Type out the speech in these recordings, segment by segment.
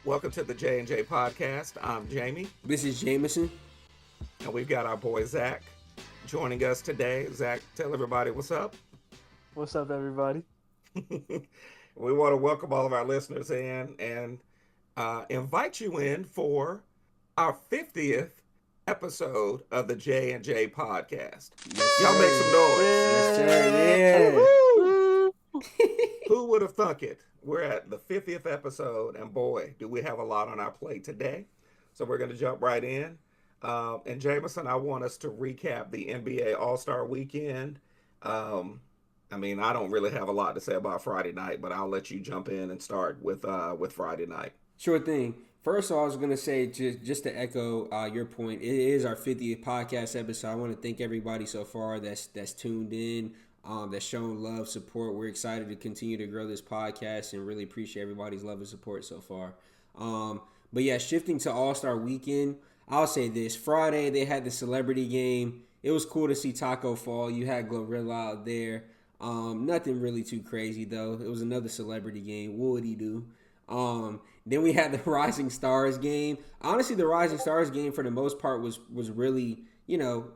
Welcome to the J&J podcast. I'm Jamie, This is Jameson. and we've got our boy Zach joining us today. Zach, tell everybody what's up. What's up, everybody? We want to welcome all of our listeners in and invite you in for our 50th episode of the J&J podcast. Y'all make some noise. Yes, sir. Who would have thunk it? We're at the 50th episode, and boy, do we have a lot on our plate today. So we're going to jump right in. And Jameson, I want us to recap the NBA All-Star Weekend. I don't really have a lot to say about Friday night, but I'll let you jump in and start with Friday night. Sure thing. First of all, I was going to say, just to echo your point, it is our 50th podcast episode. I want to thank everybody so far that's tuned in, that's shown love, support. We're excited to continue to grow this podcast and really appreciate everybody's love and support so far. But yeah, shifting to All-Star Weekend, I'll say this. Friday, they had the celebrity game. It was cool to see Taco Fall. You had Glorilla out there. Nothing really too crazy, though. It was another celebrity game. What would he do? Then we had the Rising Stars game. Honestly, the Rising Stars game for the most part was really,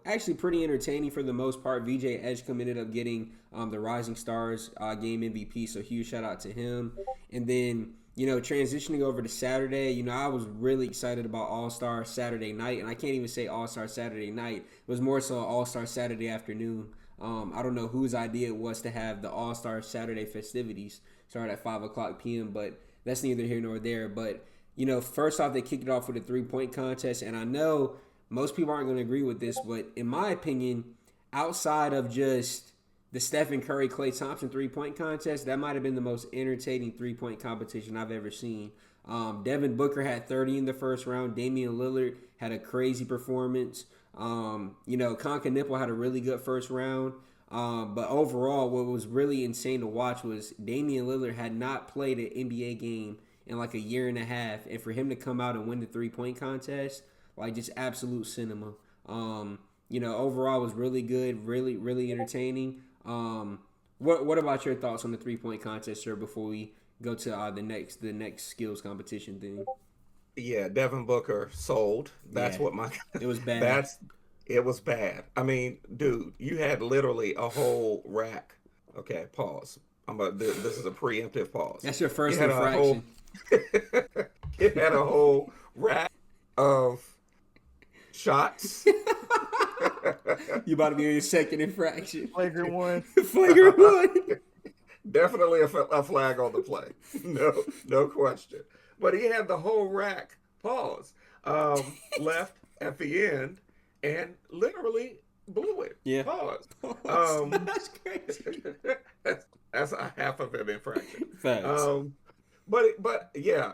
actually pretty entertaining for the most part. VJ Edgecombe ended up getting the Rising Stars game MVP, so huge shout out to him. And then, transitioning over to Saturday, I was really excited about All-Star Saturday night, and I can't even say All-Star Saturday night. It was more so All-Star Saturday afternoon. I don't know whose idea it was to have the All-Star Saturday festivities start at 5 o'clock p.m., but that's neither here nor there. But, first off, they kicked it off with a three-point contest, and I know most people aren't going to agree with this, but in my opinion, outside of just the Stephen Curry, Klay Thompson three-point contest, that might have been the most entertaining three-point competition I've ever seen. Devin Booker had 30 in the first round. Damian Lillard had a crazy performance. Conka Nipple had a really good first round. But overall, what was really insane to watch was Damian Lillard had not played an NBA game in like a year and a half. And for him to come out and win the three-point contest, like just absolute cinema. Overall was really good, really, really entertaining. What about your thoughts on the three-point contest, sir, before we go to the next skills competition thing? Yeah, Devin Booker sold. That's Yeah. what It was bad. It was bad. I mean, dude, you had literally a whole rack. Okay, pause. This is a preemptive pause. That's your first You had infraction. You had a whole rack of shots. You about to be on your second infraction. Flagrant one. Flagrant one. Definitely a flag on the play. No question. But he had the whole rack, pause, left at the end and literally blew it. Yeah. Pause. That's crazy. That's a half of an infraction. Facts. But yeah,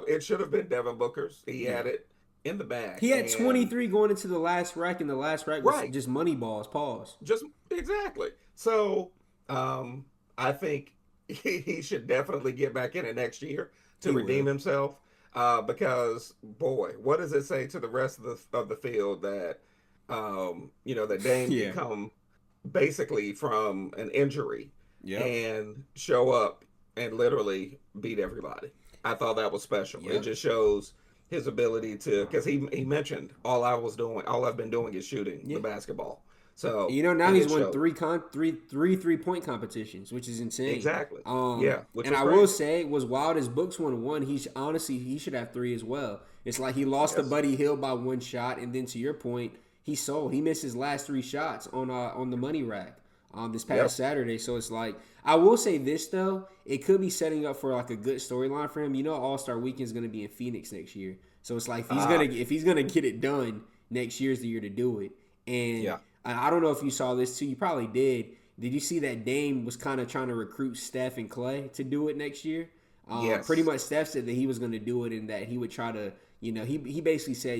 it should have been Devin Booker's. He had it in the bag. He had 23 going into the last rack, and the last rack was just money balls. Pause. Just exactly. So I think he should definitely get back in it next year to redeem himself. Because boy, what does it say to the rest of the field that that Dame can come basically from an injury and show up and literally beat everybody. I thought that was special. It just shows his ability to, because he mentioned all I've been doing is shooting the basketball. So now he's won three 3-point competitions, which is insane. Exactly. And I will say, was wild as Books won. He should have 3 as well. It's like he lost to Buddy Hield by 1 shot, and then to your point, he sold. He missed his last 3 shots on the money rack this past Saturday. So it's like, I will say this though, it could be setting up for like a good storyline for him. All-Star Weekend is going to be in Phoenix next year, so it's like if he's gonna get it done, next year's the year to do it. And I don't know if you saw this too. You probably did. Did you see that Dame was kind of trying to recruit Steph and Klay to do it next year? Pretty much Steph said that he was going to do it and that he would try to, he basically said,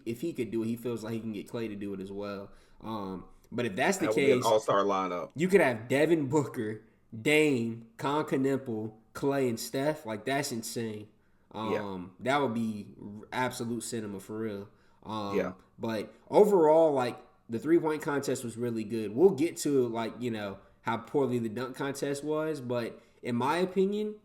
if he could do it, he feels like he can get Klay to do it as well. But if that's the case, an all-star lineup. You could have Devin Booker, Dame, Conka Nipple, Klay, and Steph. Like, that's insane. That would be absolute cinema for real. But overall, like, the three-point contest was really good. We'll get to, like, how poorly the dunk contest was. But in my opinion,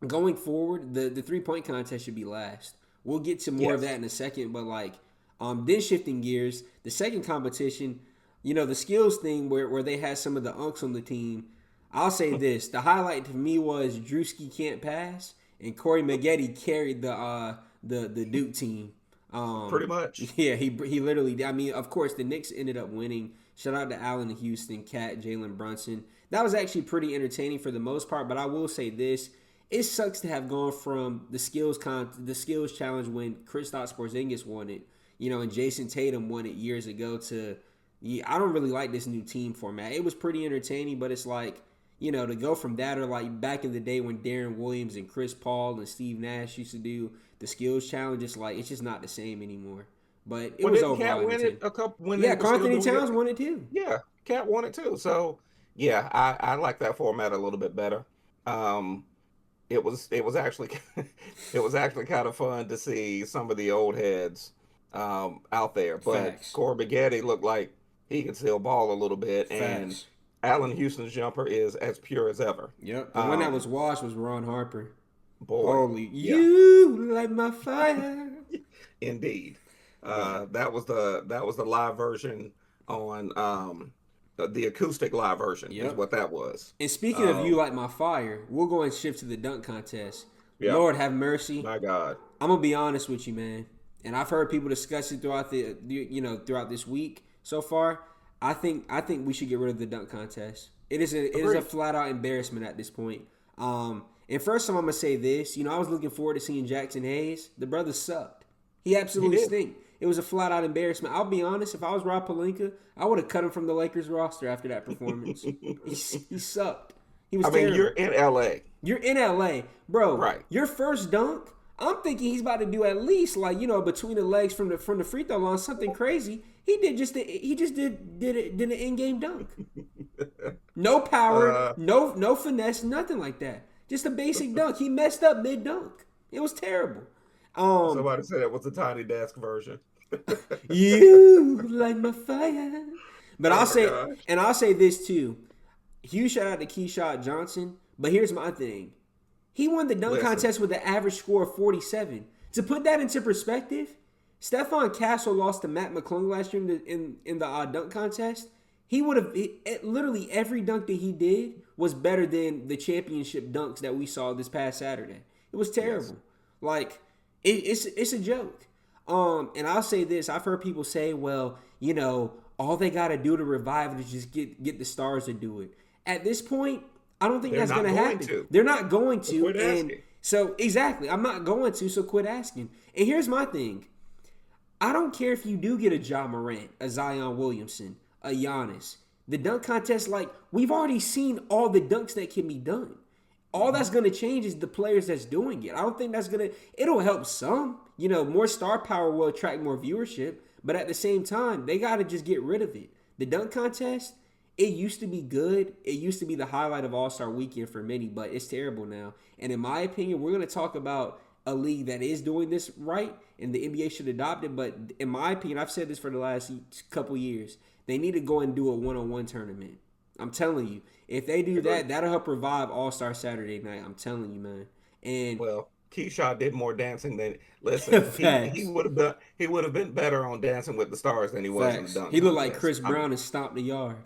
going forward, the 3-point contest should be last. We'll get to more of that Yes. in a second, but like then shifting gears, the second competition, the skills thing where they had some of the unks on the team. I'll say this: the highlight to me was Drewski can't pass, and Corey Maggette carried the Duke team. Pretty much. Yeah, he literally. I mean, of course, the Knicks ended up winning. Shout out to Allen Houston, Cat, Jalen Brunson. That was actually pretty entertaining for the most part. But I will say this: it sucks to have gone from the the skills challenge when Kristaps Porzingis won it, and Jason Tatum won it years ago. To I don't really like this new team format. It was pretty entertaining, but it's like to go from that or like back in the day when Darren Williams and Chris Paul and Steve Nash used to do the skills challenge. It's like it's just not the same anymore. But it was Didn't overall Cat win it entertaining. a couple when they Yeah, were still Carl-Anthony doing Towns it? won it too. Yeah, Cat won it too. So yeah, I like that format a little bit better. Um, it was actually it was actually kind of fun to see some of the old heads out there. But Facts. Corey Maggette looked like he could still ball a little bit, and Facts. Allen Houston's jumper is as pure as ever. Yep. The one that was Um, washed was Ron Harper. boy, Holy, yeah, you light my fire. indeed. But That was the live version on the acoustic live version is yep. what that was. And speaking of you Um, like my fire, we'll go and shift to the dunk contest. yeah, Lord have mercy. my God. I'm gonna be honest with you, man. And I've heard people discuss it throughout throughout this week so far. I think we should get rid of the dunk contest. It is a Agreed. flat out embarrassment at this point. And first I'm gonna say this. I was looking forward to seeing Jackson Hayes. The brother sucked. He He absolutely did. stink. It was a flat out embarrassment. I'll be honest. If I was Rob Pelinka, I would have cut him from the Lakers roster after that performance. He sucked. He was I mean, terrible. you're in LA, You're in LA, bro. right? Your first dunk, I'm thinking he's about to do at least like between the legs from the free throw line something crazy. He just did an in game dunk. No power, Uh, no finesse, nothing like that. Just a basic dunk. He messed up mid dunk. It was terrible. Um, Somebody said it was a tiny desk version. you light my fire. But Oh I'll my say, gosh. and I'll say this too. Huge shout out to Keyshawn Johnson. But here's my thing. He won the dunk Listen, contest with an average score of 47. To put that into perspective, Stephon Castle lost to Matt McClung last year in the dunk contest. He would have literally every dunk that he did was better than the championship dunks that we saw this past Saturday. It was yes. terrible. Like it's a joke. And I'll say this: I've heard people say, "Well, all they got to do to revive it is just get the stars to do it." At this point, I don't think They're that's not going to going happen. to. They're not going So to, quit and asking. so exactly, I'm not going to. So quit asking. And here's my thing: I don't care if you do get a Ja Morant, a Zion Williamson, a Giannis. The dunk contest, like we've already seen all the dunks that can be done. All that's going to change is the players that's doing it. I don't think that's going to. It'll help some. More star power will attract more viewership. But at the same time, they got to just get rid of it. The dunk contest, it used to be good. It used to be the highlight of All-Star Weekend for many, but it's terrible now. And in my opinion, we're going to talk about a league that is doing this right, and the NBA should adopt it. But in my opinion, I've said this for the last couple years, they need to go and do a one-on-one tournament. I'm telling you, if they do Agreed. that, that'll help revive All-Star Saturday night. I'm telling you, man. And Well, Keyshawn did more dancing than listen. He facts, would have been better on Dancing with the Stars than he was in the facts. dunk He looked like contest. Chris Brown and stomped the yard.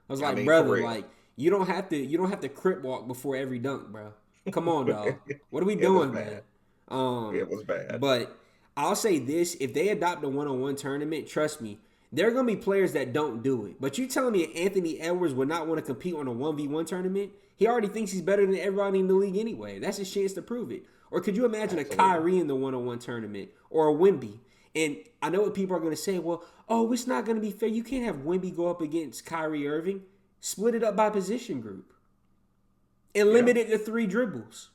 I was I like, mean, for brother, real. like you don't have to crip walk before every dunk, bro. Come on, dog. What are we It was doing, man? bad. It was bad. But I'll say this: if they adopt a one-on-one tournament, trust me, there are gonna be players that don't do it. But you telling me Anthony Edwards would not want to compete on a 1v1 tournament? He already thinks he's better than everybody in the league anyway. That's his chance to prove it. Or could you imagine a Absolutely. Kyrie in the one-on-one tournament or a Wemby? And I know what people are going to say. Well, it's not going to be fair. You can't have Wemby go up against Kyrie Irving. Split it up by position group and Yeah. limit it to 3 dribbles.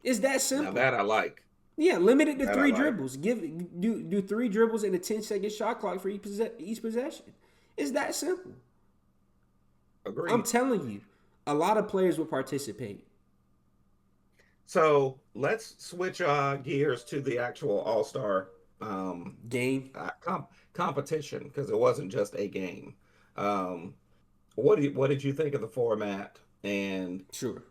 It's that Now simple. that I like. Yeah, limit it to That I 3 like. dribbles. Do 3 dribbles and a 10-second shot clock for each possession. It's that simple. Agreed. I'm telling you, a lot of players will participate. So let's switch gears to the actual All Star Game. competition because it wasn't just a game. Um, what did you think of the format? And Sure.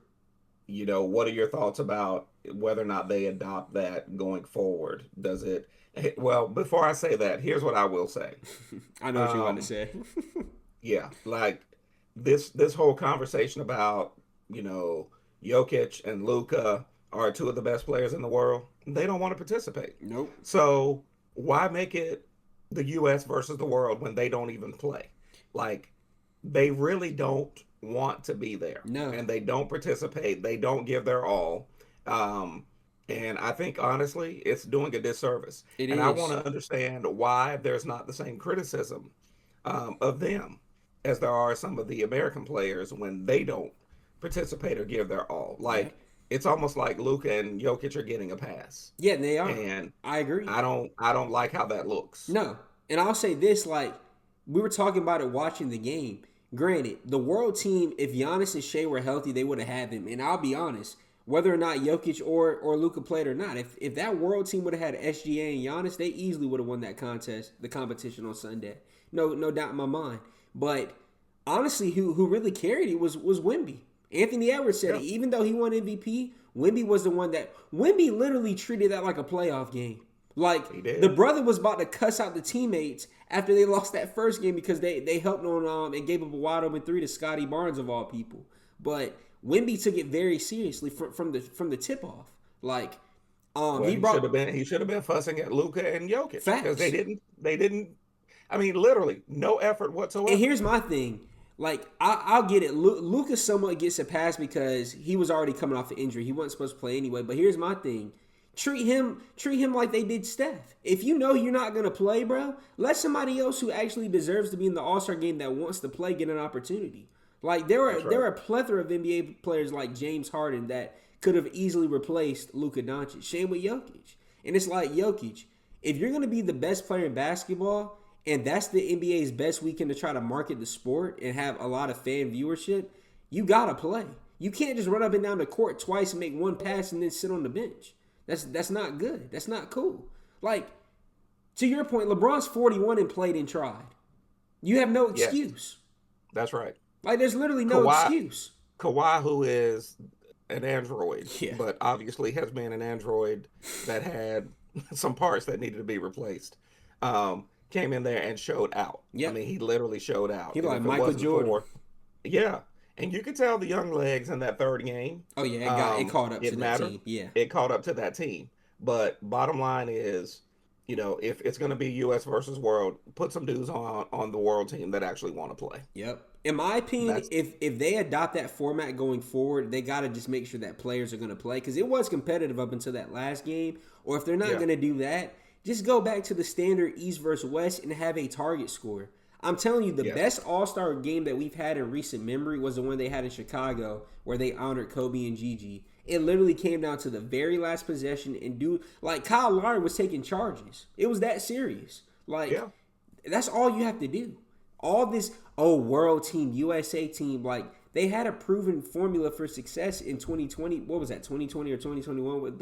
what are your thoughts about whether or not they adopt that going forward? Does it? Well, before I say that, here's what I will say. I know what you're about to Um, say. yeah, like this whole conversation about you know Jokic and Luka are two of the best players in the world. They don't want to participate. Nope. So why make it the U.S. versus the world when they don't even play? Like they really don't want to be there, No, and they don't participate. They don't give their all. Um, and I think honestly, it's doing a disservice. it And I want is. to understand why there's not the same criticism of them as there are some of the American players when they don't participate or give their all. Yeah. Like it's almost like Luka and Jokic are getting a pass, Yeah, they are. and I agree. I don't like how that looks. No. And I'll say this, like, we were talking about it watching the game. Granted, the world team, if Giannis and Shea were healthy, they would have had them. And I'll be honest, whether or not Jokic or Luka played or not, if that world team would have had SGA and Giannis, they easily would have won that contest, the competition on Sunday. No doubt in my mind. But honestly, who really carried it was Wemby. Anthony Edwards said Yeah, it. Even though he won MVP, Wemby was the one that Wemby literally treated that like a playoff game. Like he the did. brother was about to cuss out the teammates after they lost that first game because they helped on and gave up a wide open three to Scotty Barnes of all people. But Wemby took it very seriously from the tip off. Like Well, he brought he should have been fussing at Luka and Jokic because facts. they didn't. I mean, literally no effort And whatsoever. here's my thing. Like, I'll get it. Lucas somewhat gets a pass because he was already coming off the injury. He wasn't supposed to play anyway. But here's my thing. Treat him like they did Steph. If you know you're not gonna play, bro, let somebody else who actually deserves to be in the All-Star game that wants to play get an opportunity. Like That's there right. are a plethora of NBA players like James Harden that could have easily replaced Luka Doncic. Same with Jokic. And it's like Jokic, if you're gonna be the best player in basketball, and that's the NBA's best weekend to try to market the sport and have a lot of fan viewership, you gotta play. You can't just run up and down the court twice and make one pass and then sit on the bench. That's not good. That's not cool. Like, to your point, LeBron's 41 and played and tried. You have no Yes, excuse. that's right. Like, there's literally no Kawhi, excuse. Kawhi, who is an android, Yeah. but obviously has been an android that had some parts that needed to be replaced, came in there and showed out. I Yep. mean, he literally showed out. He And like if it Michael wasn't Jordan. for, yeah, and you could tell the young legs in that third game, Oh yeah, it caught up to it that mattered. team. Yeah. It caught up to that team. But bottom line is, if it's going to be U.S. versus world, put some dudes on the world team that actually want to play. Yep. In my opinion, That's if they adopt that format going forward, they got to just make sure that players are going to play because it was competitive up until that last game. Or if they're not yeah, going to do that, just go back to the standard East versus West and have a target score. I'm telling you, the yes, best All-Star game that we've had in recent memory was the one they had in Chicago where they honored Kobe and Gigi. It literally came down to the very last possession and like Kyle Lowry was taking charges. It was that serious. Like yeah, that's all you have to do. All this world team, USA team, like they had a proven formula for success in 2020. What was that? 2020 or 2021 with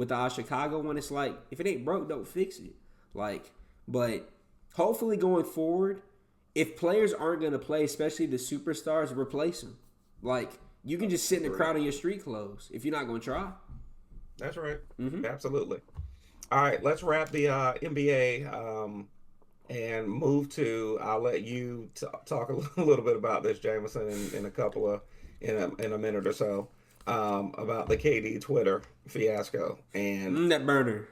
the Chicago one. It's like if it ain't broke, don't fix it. Like, but hopefully going forward, if players aren't going to play, especially the superstars, replace them. Like you can just sit in the agree. crowd in your street clothes if you're not going to try. That's right. Mm-hmm. Absolutely. All right, let's wrap the NBA and move to. I'll let you talk a little bit about this, Jameson, in a couple of in a minute or so about the KD Twitter fiasco. And That burner.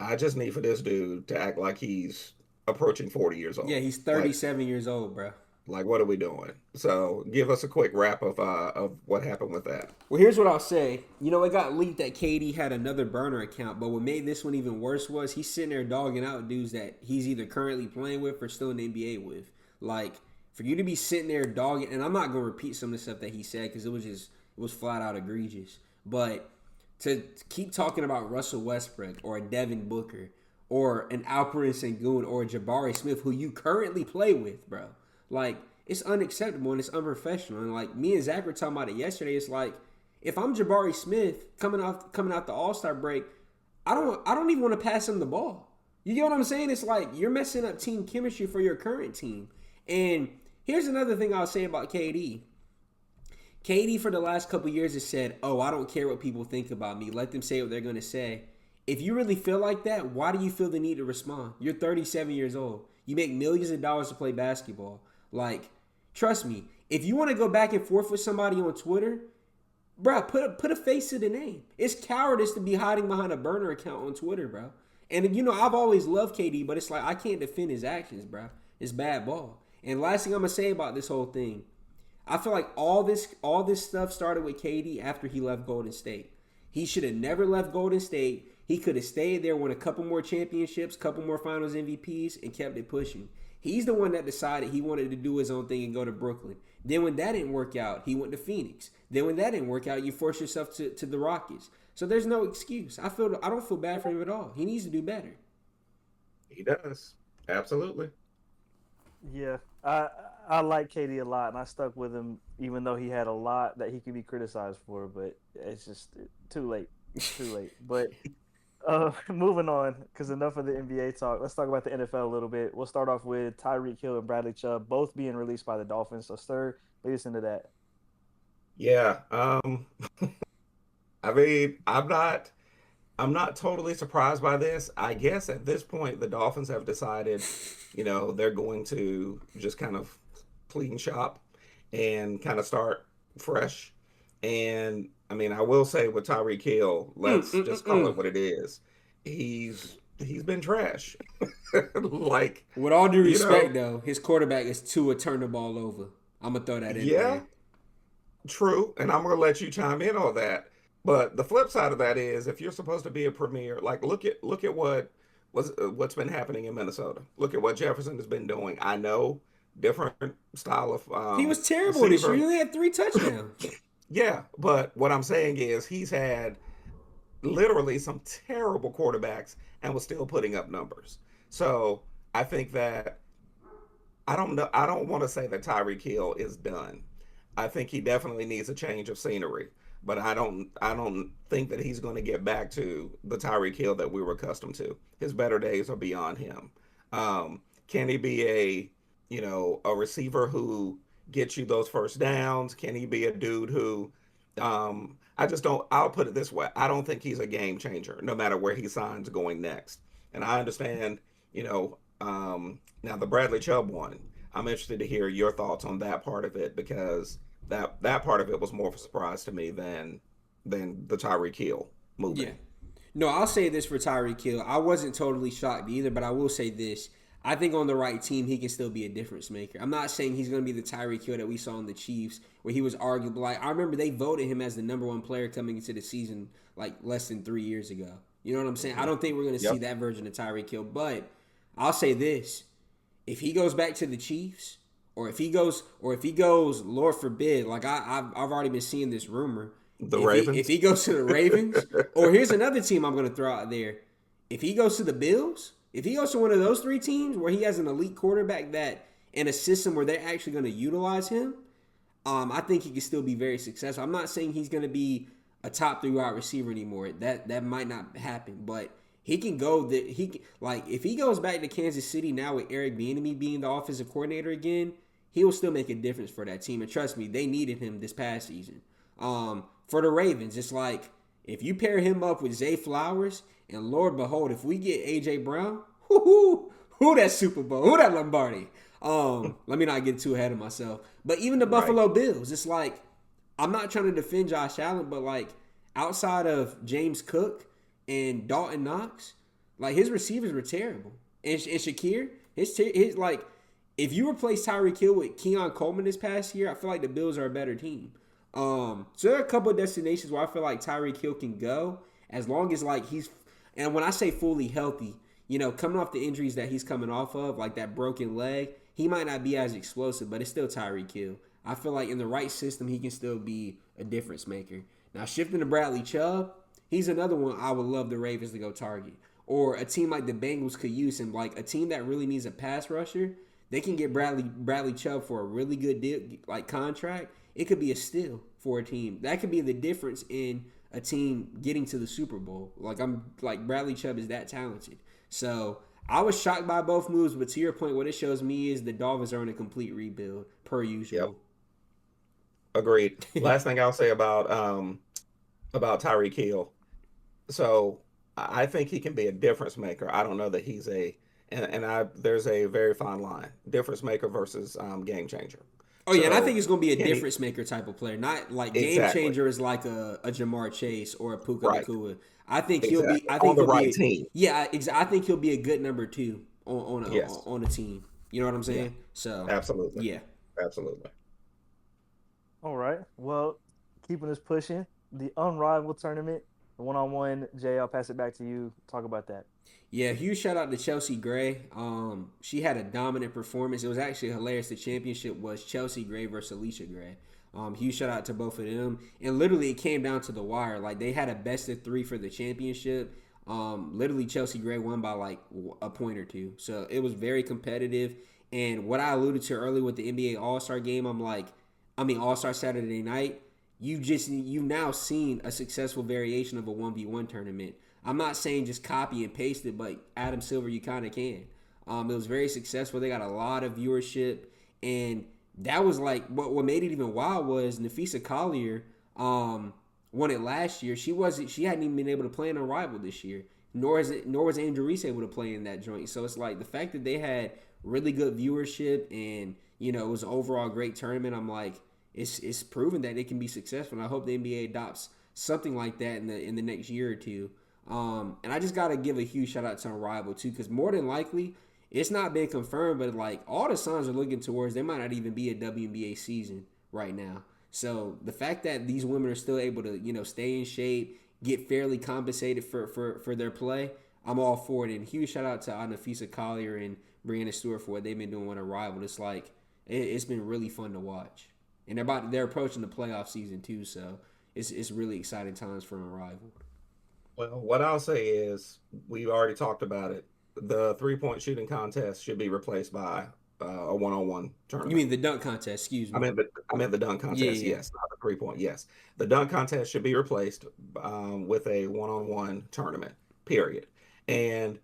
I just need for this dude to act like he's approaching 40 years old. Yeah, he's Like, 37 years old, bro. like what are we doing? So give us a quick wrap of what happened with that. Well, here's what I'll say. It got leaked that KD had another burner account, but what made this one even worse was he's sitting there dogging out dudes that he's either currently playing with or still in the NBA with. Like, for you to be sitting there dogging, and I'm not going to repeat some of the stuff that he said because it was flat out egregious. But to keep talking about Russell Westbrook or a Devin Booker or an Alperen Sengun or a Jabari Smith who you currently play with, bro. Like, it's unacceptable and it's unprofessional. And like me and Zach were talking about it yesterday. It's like if I'm Jabari Smith coming out the All-Star break, I don't even want to pass him the ball. You get what I'm saying? It's like you're messing up team chemistry for your current team. And here's another thing I'll say about KD. KD for the last couple years has said, "Oh, I don't care what people think about me. Let them say what they're going to say." If you really feel like that, why do you feel the need to respond? You're 37 years old. You make millions of dollars to play basketball. Like, trust me, if you want to go back and forth with somebody on Twitter, bro, put a face to the name. It's cowardice to be hiding behind a burner account on Twitter, bro. And I've always loved KD, but it's like I can't defend his actions, bro. It's bad ball. And last thing I'm gonna say about this whole thing, I feel like all this stuff started with KD after he left Golden State. He should have never left Golden State. He could have stayed there, won a couple more championships, couple more Finals MVPs, and kept it pushing. He's the one that decided he wanted to do his own thing and go to Brooklyn. Then when that didn't work out, he went to Phoenix. Then when that didn't work out, you force yourself to the Rockets. So there's no excuse. I don't feel bad for him at all. He needs to do better. He does. Absolutely. Yeah, I like KD a lot, and I stuck with him even though he had a lot that he could be criticized for. But it's just too late. Too late. But moving on, because enough of the NBA talk. Let's talk about the NFL a little bit. We'll start off with Tyreek Hill and Bradley Chubb both being released by the Dolphins. So, Stir, lead us into that. Yeah. I mean, I'm not totally surprised by this. I guess at this point the Dolphins have decided, they're going to just kind of clean shop and kind of start fresh. And I mean, I will say with Tyreek Hill, let's just call it what it is. He's been trash. Like, With all due respect, though, his quarterback is Tua turn the ball over. I'm gonna throw that in yeah, there. true. And I'm gonna let you chime in on that. But the flip side of that is if you're supposed to be a premier, like look at what's been happening in Minnesota. Look at what Jefferson has been doing. I know different style of He was terrible this year. receiver. He only had 3 touchdowns. Yeah, but what I'm saying is he's had literally some terrible quarterbacks and was still putting up numbers. So I think that I don't know. I don't want to say that Tyreek Hill is done. I think he definitely needs a change of scenery. But I don't think that he's going to get back to the Tyreek Hill that we were accustomed to. His better days are beyond him. Can he be a receiver who gets you those first downs? Can he be a dude who I just don't I'll put it this way. I don't think he's a game changer no matter where he signs going next. And I understand, now the Bradley Chubb one. I'm interested to hear your thoughts on that part of it because that part of it was more of a surprise to me than the Tyreek Hill Yeah. movement. No, I'll say this for Tyreek Hill. I wasn't totally shocked either, but I will say this. I think on the right team, he can still be a difference maker. I'm not saying he's going to be the Tyreek Hill that we saw in the Chiefs, where he was arguably like, I remember they voted him as the number 1 player coming into the season like less than 3 years ago. You know what I'm saying? I don't think we're going to see Yep. that version of Tyreek Hill, but I'll say this. If he goes back to the Chiefs, or if he goes, Lord forbid, like I've already been seeing this rumor. The If Ravens. he goes to the Ravens, or here's another team I'm going to throw out there. If he goes to the Bills, if he goes to one of those 3 teams where he has an elite quarterback that in a system where they're actually going to utilize him, I think he can still be very successful. I'm not saying he's going to be a top 3 wide receiver anymore. That might not happen, but he can go. If he goes back to Kansas City now with Eric Bieniemy being the offensive coordinator again, he will still make a difference for that team. And trust me, they needed him this past season. For the Ravens, it's like if you pair him up with Zay Flowers, and Lord behold, if we get AJ Brown, who that Super Bowl, who that Lombardi. Let me not get too ahead of myself. But even the Right. Buffalo Bills, it's like I'm not trying to defend Josh Allen, but like outside of James Cook and Dalton Knox, like his receivers were terrible. And Shakir, his like if you replace Tyreek Hill with Keon Coleman this past year, I feel like the Bills are a better team. So there are a couple of destinations where I feel like Tyreek Hill can go as long as like he's, and when I say fully healthy, coming off the injuries that he's coming off of, like that broken leg, he might not be as explosive, but it's still Tyreek Hill. I feel like in the right system, he can still be a difference maker. Now shifting to Bradley Chubb, he's another one I would love the Ravens to go target. Or a team like the Bengals could use him, like a team that really needs a pass rusher. They can get Bradley Chubb for a really good deal, like contract. It could be a steal for a team. That could be the difference in a team getting to the Super Bowl. Like Bradley Chubb is that talented. So I was shocked by both moves, but to your point, what it shows me is the Dolphins are in a complete rebuild per usual. Yep. Agreed. Last thing I'll say about Tyreek Hill. So I think he can be a difference maker. I don't know that he's and I there's a very fine line, difference maker versus game changer. Oh yeah, and I think So he's going to be a can he difference maker type of player. Not like game exactly changer is like a Jamar Chase or a Puka right Nakua. I think he'll be. exactly I on think the he'll right be. team? Yeah, I think he'll be a good number two Yes, on a team. You know what I'm yeah, saying? So absolutely, yeah, absolutely. All right. Well, keeping us pushing the unrivaled tournament, the one-on-one. Jay, I'll pass it back to you. Talk about that. yeah. Huge shout out to Chelsea Gray. She had a dominant performance. It was actually hilarious. The championship was Chelsea Gray versus Alicia Gray. Huge shout out to both of them. And literally, it came down to the wire. Like they had a best of three for the championship. Literally, Chelsea Gray won by like a point or two. So it was very competitive. And what I alluded to earlier with the NBA All Star game, All Star Saturday Night. You now seen a successful variation of a 1v1 tournament. I'm not saying just copy and paste it, but Adam Silver, you kind of can. It was very successful. They got a lot of viewership, and that was like what made it even wild was Nafisa Collier won it last year. She hadn't even been able to play in a rival this year. Nor was Angel Reese able to play in that joint. So it's like the fact that they had really good viewership and it was an overall great tournament. I'm like it's proven that it can be successful. And I hope the NBA adopts something like that in the next year or two. And I just gotta give a huge shout out to Unrival too, because more than likely it's not been confirmed, but like all the signs are looking towards there might not even be a WNBA season right now. So the fact that these women are still able to stay in shape, get fairly compensated for their play, I'm all for it. And huge shout out to Nafisa Collier and Brianna Stewart for what they've been doing with Arrival. It's like it's been really fun to watch, and they're approaching the playoff season too, so it's really exciting times for Arrival. Well, what I'll say is we've already talked about it. The 3-point shooting contest should be replaced by a one-on-one You tournament. mean the dunk contest? Excuse I me. meant the dunk Yeah, contest. yeah. Yes, not the 3-point. Yes, the dunk contest should be replaced with a one-on-one tournament. Period. And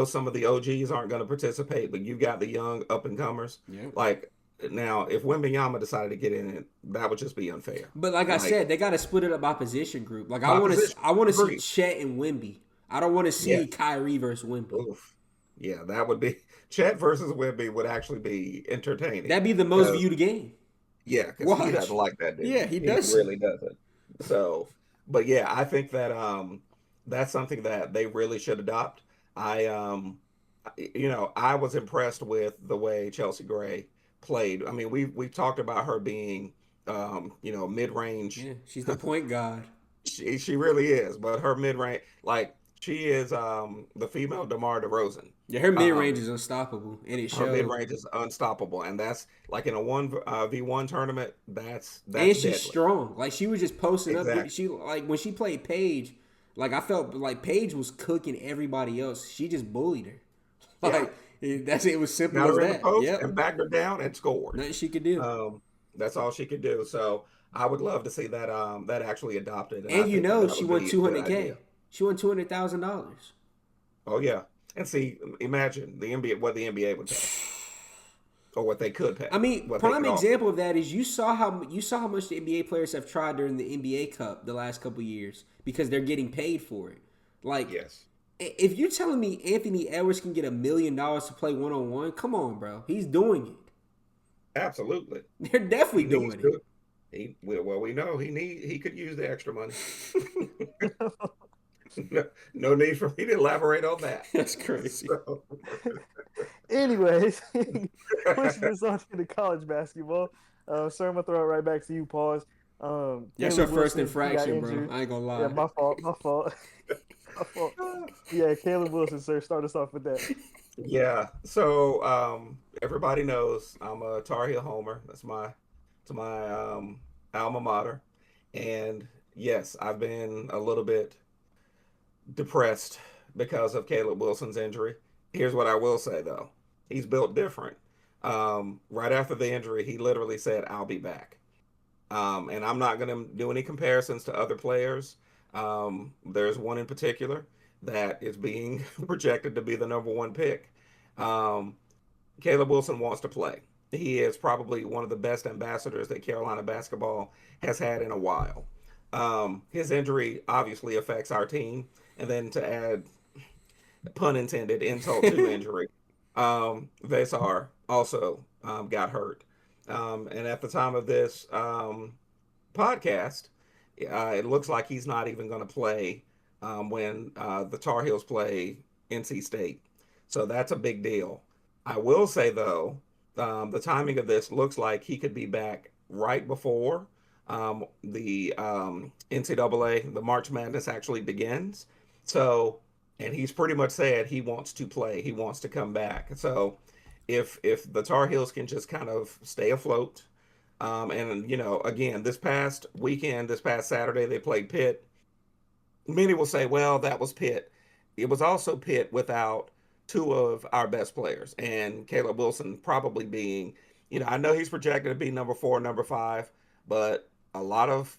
some of the OGs aren't going to participate, but you got the young up and comers. Yeah. Like now, if Wembenyama decided to get in it, that would just be unfair. But like I Like said, they got to split it up by position group. Like by position, I want to see agreed. Chet and Wimby. I don't want to Yeah. see Kyrie versus Wimby. Oof. Yeah, that would be Chet versus Wemby would actually be entertaining That'd be the most because viewed game. yeah, because he doesn't Watch. like that Yeah, dude. he He does. really doesn't. So, but yeah, I think that that's something that they really should adopt. I I was impressed with the way Chelsea Gray played. I mean, we've talked about her being mid range. Yeah, she's the point guard. She really is, but her mid range, like she is the female DeMar DeRozan. Yeah, her mid range Um, is unstoppable, and it her mid showed. range is unstoppable, and that's like in a one v1 tournament. That's And she's deadly. strong. Like she was just posting up. Exactly. She like when she played Paige. Like I felt like Paige was cooking everybody else. She just bullied her. Yeah, Like that's it was simple got as her in the that. post Yep. and backed her down and scored. Nothing she could do. Um, that's all she could do. So I would love to see that actually adopted, and I And think that that she would won be a good 200K. idea. She won $200,000. Oh yeah, and see, imagine the NBA what the NBA would pay or what they could pay, I mean, what they prime could offer. example of that is you saw how much the NBA players have tried during the NBA Cup the last couple years because they're getting paid for it. Like, Yes, if you're telling me Anthony Edwards can get $1 million to play 1-on-1, come on, bro. He's doing it. absolutely. They're definitely He needs doing it. to. We know he could use the extra money. No, no need for me to elaborate on that. That's crazy. So, Anyways, pushing this on to the college basketball. Sir, I'm gonna throw it right back to you. Pause. That's Caleb your first Wilson, he got infraction, bro. injured. I ain't gonna Yeah, lie. my fault. My fault. My fault. Yeah, Caleb Wilson, sir. Start us off with that. yeah. So everybody knows I'm a Tar Heel homer. That's my alma mater, and yes, I've been a little bit depressed because of Caleb Wilson's injury. Here's what I will say though. He's built different. Right after the injury, he literally said, "I'll be back." And I'm not going to do any comparisons to other players. There's one in particular that is being projected to be the number one pick. Um, Caleb Wilson wants to play. he is probably one of the best ambassadors that Carolina basketball has had in a while. His injury obviously affects our team, and then to add, pun intended, insult to injury, Vesar also got hurt. And at the time of this podcast, it looks like he's not even going to play when the Tar Heels play NC State. So that's a big deal. I will say, though, the timing of this looks like he could be back right before the NCAA, the March Madness actually begins. So, and he's pretty much said he wants to play, he wants to come back. So, if the Tar Heels can just kind of stay afloat, and again, this past weekend, this past Saturday, they played Pitt. Many will say, well, that was Pitt. It was also Pitt without two of our best players, and Caleb Wilson probably being, I know he's projected to be number four, number five, but a lot of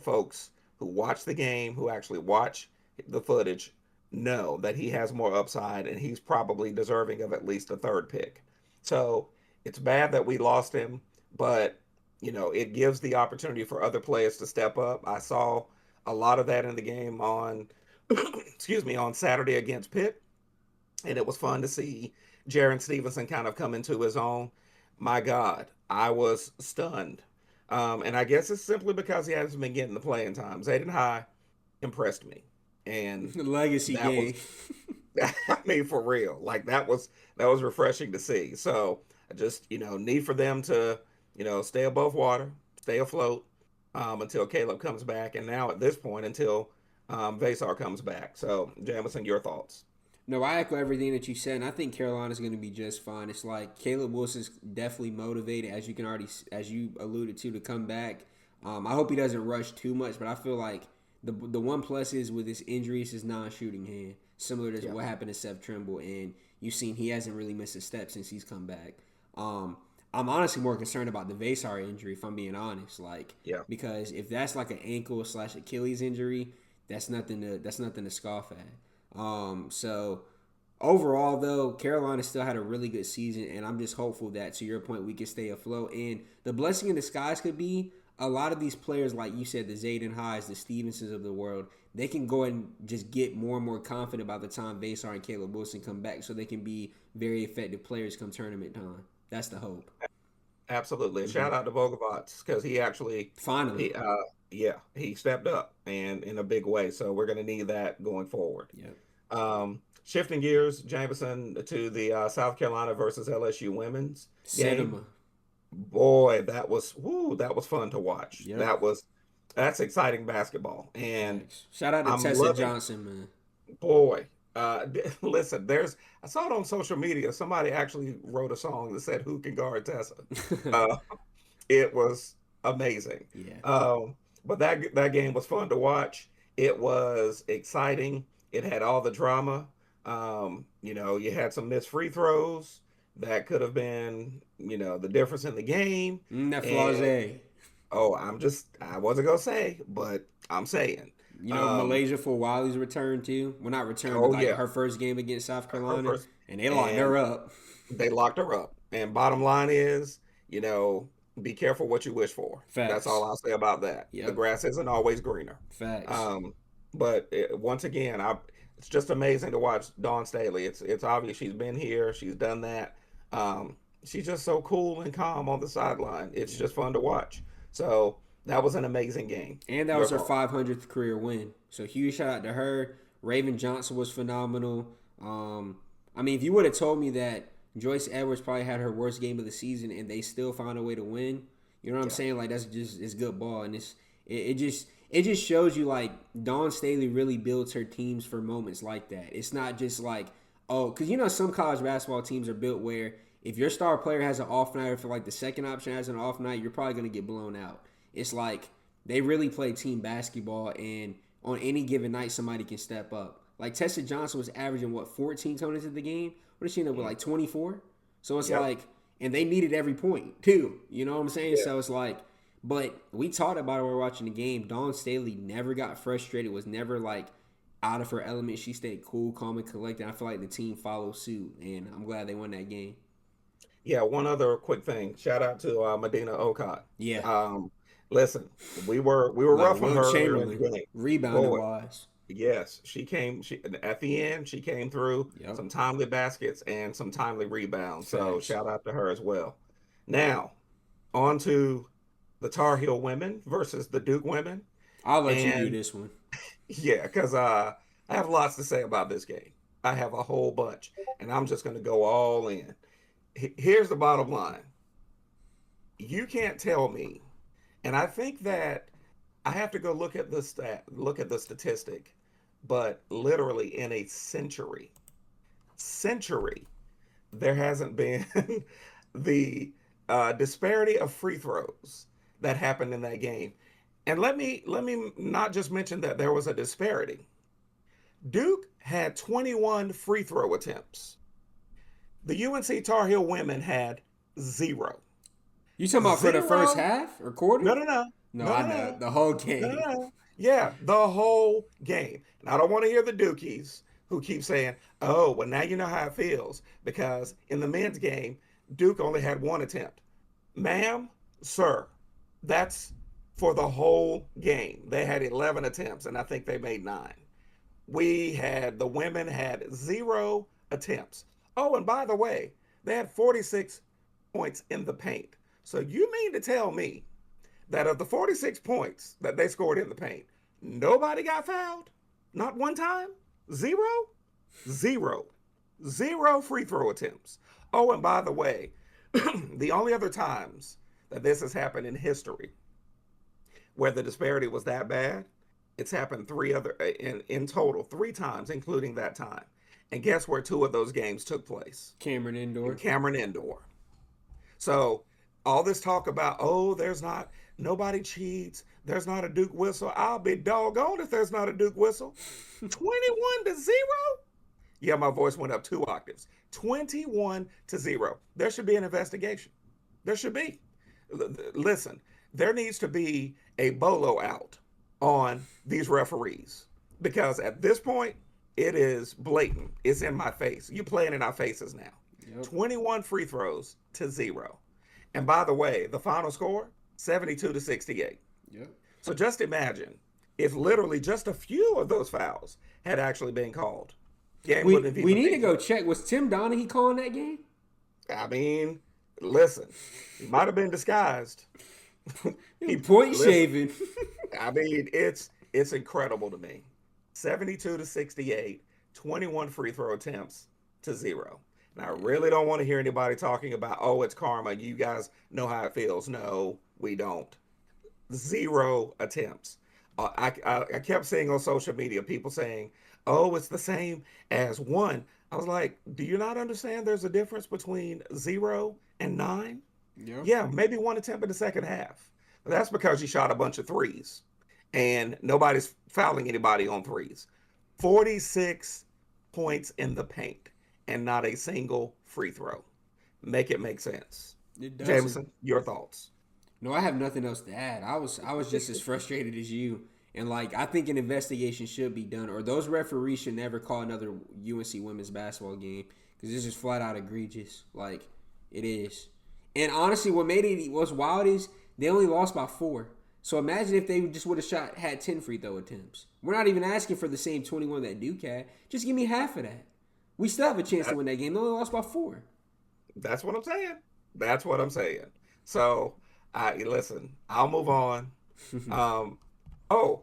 folks who watch the game, who actually watch the footage, know that he has more upside, and he's probably deserving of at least a third pick. So it's bad that we lost him, but it gives the opportunity for other players to step up. I saw a lot of that in the game on, excuse me, on Saturday against Pitt, and it was fun to see Jaron Stevenson kind of come into his own. My God, I was stunned, and I guess it's simply because he hasn't been getting the playing time. Zayden High impressed me, and Legacy that was, game. I mean, for real, like that was refreshing to see. So I just need for them to stay above water, stay afloat, until Caleb comes back, and now at this point until Vasar comes back. So Jamison, your thoughts? No, I echo everything that you said, and I think Carolina's going to be just fine. It's like Caleb Wilson's definitely motivated, as you can already, as you alluded to come back. I hope he doesn't rush too much, but I feel like the one plus is with his injuries, his non-shooting hand, similar to what happened to Seth Trimble, and you've seen he hasn't really missed a step since he's come back. I'm honestly more concerned about the Vasar injury, if I'm being honest. Because if that's like an ankle / Achilles injury, that's nothing to scoff at. So overall, though, Carolina still had a really good season, and I'm just hopeful that, to your point, we can stay afloat. And the blessing in disguise could be a lot of these players, like you said, the Zayden Highs, the Stevensons of the world, they can go and just get more and more confident by the time Vasar and Caleb Wilson come back, so they can be very effective players come tournament time. That's the hope. Absolutely. Shout out to Vogelbach because he actually, Finally. he stepped up and in a big way. So we're going to need that going forward. Yep. Shifting gears, Jameson, to the South Carolina versus LSU women's Cinema. game. Boy, that was fun to watch. Yep. That's exciting basketball, and shout out to I'm Tessa loving, Johnson, man. boy. Listen, I saw it on social media. Somebody actually wrote a song that said "Who can guard Tessa?" Uh, it was amazing. Yeah. But that game was fun to watch. It was exciting. It had all the drama. You had some missed free throws that could have been, the difference in the game. That And Flage. I wasn't gonna say, but I'm saying. Malaysia for Wiley's return too. Well, not return, but Oh like yeah, her first game against South her Carolina, first, and they locked and her up. they locked her up. And bottom line is, be careful what you wish for. That's all Facts. I'll say about that. The Yep. grass isn't always greener. Facts. But once again, it's just amazing to watch Dawn Staley. It's obvious she's been here, she's done that. She's just so cool and calm on the sideline. It's just fun to watch. So that was an amazing game. And that Your was her call. 500th career win. So huge shout out to her. Raven Johnson was phenomenal. I mean, if you would have told me that Joyce Edwards probably had her worst game of the season and they still found a way to win, you know what I'm saying? Like that's just it's good ball, and it just shows you like Dawn Staley really builds her teams for moments like that. It's not just like because some college basketball teams are built where if your star player has an off night or if like the second option has an off night, you're probably gonna get blown out. It's like they really play team basketball, and on any given night, somebody can step up. Like Tessa Johnson was averaging 14 coming into the game. What did she end up with, like 24? So it's like, and they needed every point too. You know what I'm saying? Yeah. So it's like, but we talked about it when we were watching the game. Dawn Staley never got frustrated. Was never like out of her element. She stayed cool, calm, and collected. I feel like the team followed suit, and I'm glad they won that game. Yeah, one other quick thing. Shout out to Medina Okot. Yeah. Um, Listen, we were Well, rough on Will her earlier in the Chamberlain, game. rebounding Boy, wise. yes, she came. She at the end, she came through Yep. some timely baskets and some timely rebounds. So Facts. shout out to her as well. Now on to the Tar Heel women versus the Duke women, I'll let you do and this one. yeah, because I have lots to say about this game. I have a whole bunch, and I'm just going to go all in. Here's the bottom line: you can't tell me, and I think that I have to go look at the statistic, but literally in a century, there hasn't been the disparity of free throws that happened in that game. And let me not just mention that there was a disparity. Duke had 21 free throw attempts. The UNC Tar Heel women had zero. You talking about for the first Zero. half or quarter? No, no, no, No, no, I no, know no. the whole No, no, game. no. Yeah, the whole game. And I don't want to hear the Dukies who keep saying, oh, well, now you know how it feels. Because in the men's game, Duke only had one attempt. Ma'am, sir, that's for the whole game. They had 11 attempts, and I think they made nine. The women had zero attempts. Oh, and by the way, they had 46 points in the paint. So you mean to tell me that of the 46 points that they scored in the paint, nobody got fouled? Not one time? Zero? Zero. Zero free throw attempts. Oh, and by the way, the only other times that this has happened in history where the disparity was that bad, it's happened in total, three times, including that time. And guess where two of those games took place? Cameron In Indoor. Cameron Indoor. So all this talk about, oh, there's not nobody cheats, there's not a Duke whistle. I'll be doggone if there's not a Duke whistle. 21-0. Yeah, my voice went up 2 octaves. 21-0. There should be an investigation. There should be. Listen, there needs to be a bolo out on these referees because at this point, it is blatant. It's in my face. You playing in our faces now. Yep. 21 free throws to 0. And by the way, the final score 72-68. Yep. So just imagine if literally just a few of those fouls had actually been called. Game We wouldn't have we even need to been. go check. Was Tim Donaghy calling that game? I mean, listen, he might have been disguised. Point Listen, shaving. I mean, it's incredible to me. 72-68, 21 free throw attempts to 0. And I really don't want to hear anybody talking about, oh, it's karma. You guys know how it feels. No, we don't. 0 attempts. I kept seeing on social media people saying, oh, it's the same as 1. I was like, do you not understand there's a difference between 0 and 9? Yep. Yeah, maybe 1 attempt in the second half. But that's because you shot a bunch of threes and nobody's fouling anybody on threes. 46 points in the paint and not a single free throw. Make it make sense. It doesn't. Jameson, your thoughts? No, I have nothing else to add. I was just as frustrated as you. And like I think an investigation should be done, or those referees should never call another UNC women's basketball game because it's just flat out egregious. Like it is. And honestly, what made it was wild is they only lost by 4. So imagine if they just would have had 10 free throw attempts. We're not even asking for the same 21 that Duke had. Just give me half of that. We still have a chance to win that game. They only lost by 4. That's what I'm saying. That's what I'm saying. So I listen. I'll move on. Oh,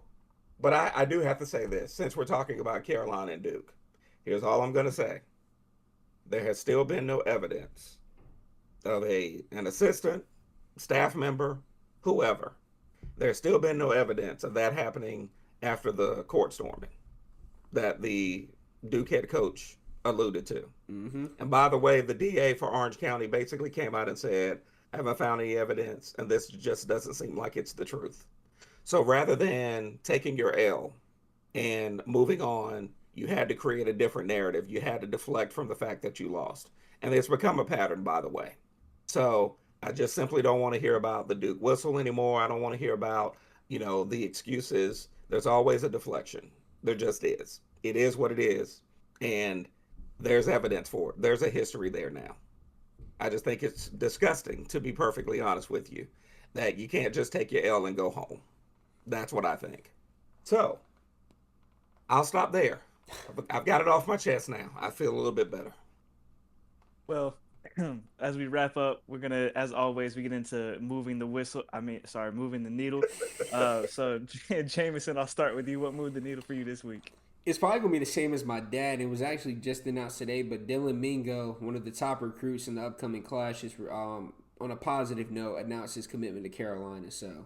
but I do have to say this since we're talking about Carolina and Duke. Here's all I'm going to say. There has still been no evidence of an assistant, staff member, whoever. There's still been no evidence of that happening after the court storming that the Duke head coach alluded to. Mm-hmm. And by the way, the DA for Orange County basically came out and said, I haven't found any evidence, and this just doesn't seem like it's the truth. So rather than taking your L and moving on, you had to create a different narrative. You had to deflect from the fact that you lost. And it's become a pattern, by the way. So I just simply don't want to hear about the Duke whistle anymore. I don't want to hear about, the excuses. There's always a deflection. There just is. It is what it is. And there's evidence for it. There's a history there now. I just think it's disgusting, to be perfectly honest with you, that you can't just take your L and go home. That's what I think. So I'll stop there. I've got it off my chest now. I feel a little bit better. Well, as we wrap up, we're gonna, as always, we get into moving the whistle. I mean, sorry, moving the needle. So Jameson, I'll start with you. What moved the needle for you this week? It's probably gonna be the same as my dad. It was actually just announced today, but Dylan Mingo, one of the top recruits in the upcoming class, just on a positive note, announced his commitment to Carolina. So,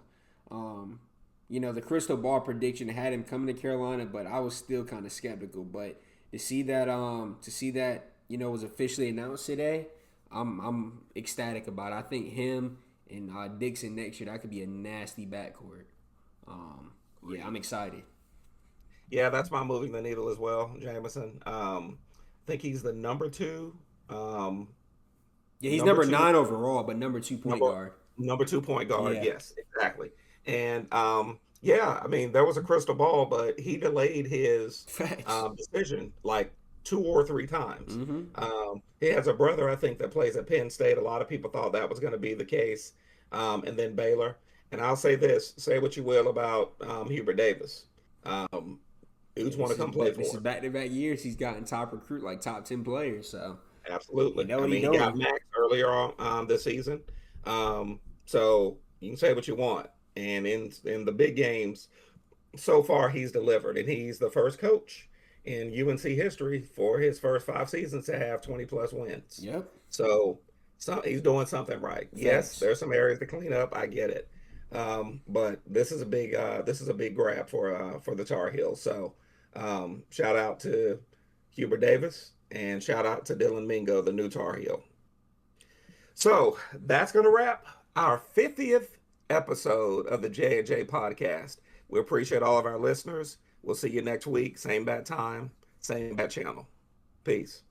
the crystal ball prediction had him coming to Carolina, but I was still kind of skeptical. But to see that was officially announced today, I'm ecstatic about it. I think him and Dixon next year, that could be a nasty backcourt. Yeah, I'm excited. Yeah, that's my moving the needle as well, Jameson. I think he's the number two. Yeah, he's Number number two, 9 overall, but number 2 point number guard. number 2 point guard. Yeah, Yes, exactly. And yeah, I mean there was a crystal ball, but he delayed his facts. decision like 2 or 3 times. Mm-hmm. He has a brother, I think, that plays at Penn State. A lot of people thought that was going to be the case, and then Baylor. And I'll say this: say what you will about Hubert Davis. Um, Yeah, Dudes want to come play this is for him. back to back years. He's gotten top recruit, like top 10 players. So you Absolutely. know I what he mean, he got doing. Max earlier on this season. So you can say what you want. And in the big games, so far he's delivered. And he's the first coach in UNC history for his first 5 seasons to have 20 plus wins. Yep. So he's doing something right. Yes, Facts. there's some areas to clean up. I get it. But this is a big grab for the Tar Heels. So shout out to Hubert Davis and shout out to Dylan Mingo, the new Tar Heel. So that's going to wrap our 50th episode of the J&J podcast. We appreciate all of our listeners. We'll see you next week. Same bad time, same bad channel. Peace.